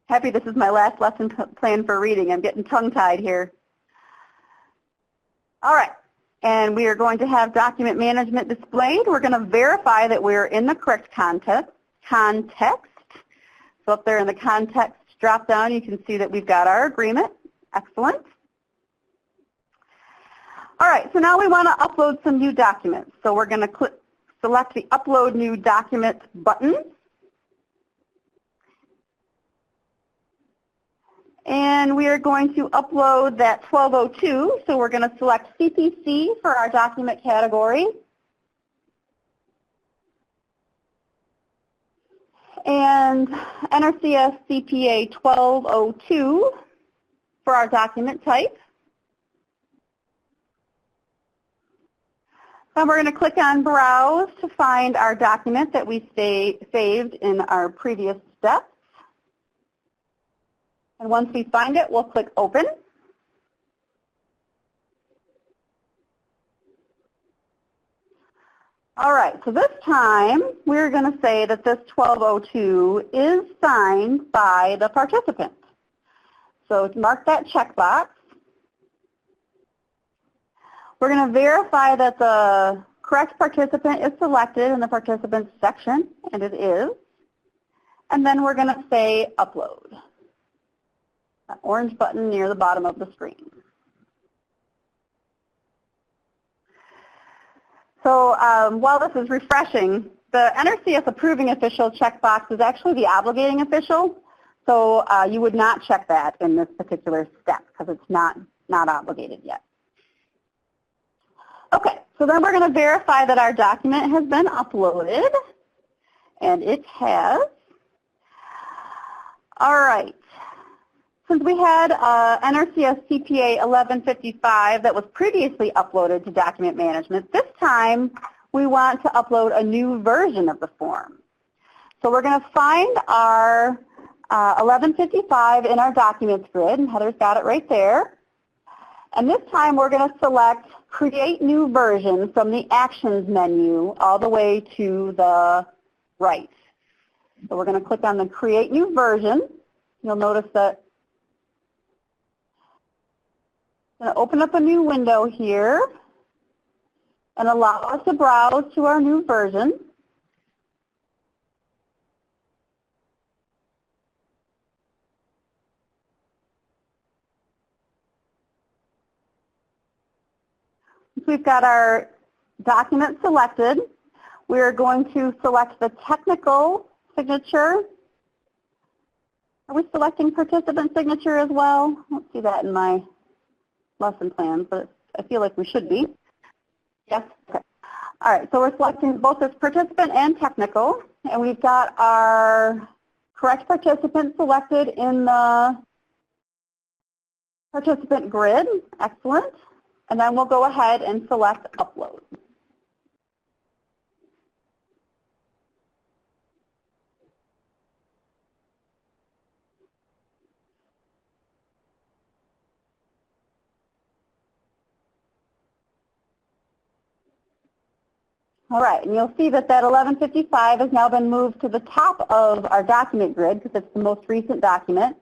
[SPEAKER 2] Happy this is my last lesson plan for reading. I'm getting tongue-tied here. All right, and we are going to have document management displayed. We're going to verify that we're in the correct context. So up there in the context drop-down, you can see that we've got our agreement. Excellent. All right, so now we want to upload some new documents. So we're going to select the Upload New Document button. And we are going to upload that 1202. So we're going to select CPC for our document category. And NRCS CPA 1202 for our document type. And we're going to click on Browse to find our document that we saved in our previous steps. And once we find it, we'll click Open. All right, so this time we're going to say that this 1202 is signed by the participant. So mark that checkbox. We're going to verify that the correct participant is selected in the participants section, and it is. And then we're going to say Upload. That orange button near the bottom of the screen. So while this is refreshing, the NRCS approving official checkbox is actually the obligating official. So you would not check that in this particular step because it's not obligated yet. Okay, so then we're going to verify that our document has been uploaded, and it has. All right. Since we had NRCS CPA 1155 that was previously uploaded to document management, this time we want to upload a new version of the form. So we're going to find our 1155 in our documents grid, and Heather's got it right there. And this time we're going to select Create New Version from the Actions menu all the way to the right. So we're going to click on the Create New Version. You'll notice that I'm going to open up a new window here and allow us to browse to our new version. We've got our document selected. We're going to select the technical signature. Are we selecting participant signature as well? I don't see that in my lesson plans, but I feel like we should be. Yes? Okay. All right, so we're selecting both as participant and technical, and we've got our correct participant selected in the participant grid. Excellent. And then we'll go ahead and select Upload. All right, and you'll see that 1155 has now been moved to the top of our document grid because it's the most recent document.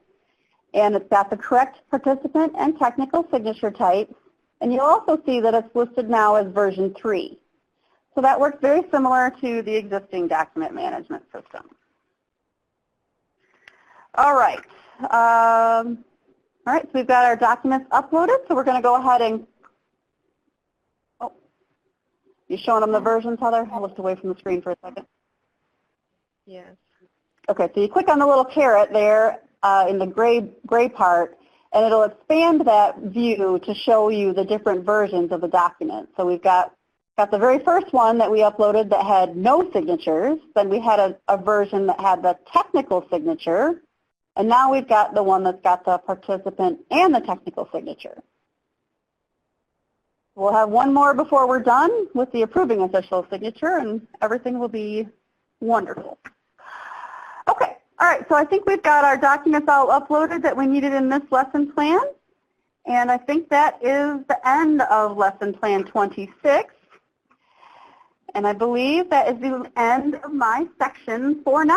[SPEAKER 2] And it's got the correct participant and technical signature types. And you'll also see that it's listed now as version 3. So that works very similar to the existing document management system. All right. So we've got our documents uploaded, so we're going to go ahead and, you showing them the versions, Heather? I looked away from the screen for a second.
[SPEAKER 3] Yes.
[SPEAKER 2] Okay, so you click on the little caret there in the gray part, and it'll expand that view to show you the different versions of the document. So we've got the very first one that we uploaded that had no signatures. Then we had a version that had the technical signature. And now we've got the one that's got the participant and the technical signature. We'll have one more before we're done with the approving official signature, and everything will be wonderful. Okay, all right, so I think we've got our documents all uploaded that we needed in this lesson plan. And I think that is the end of lesson plan 26. And I believe that is the end of my section for now.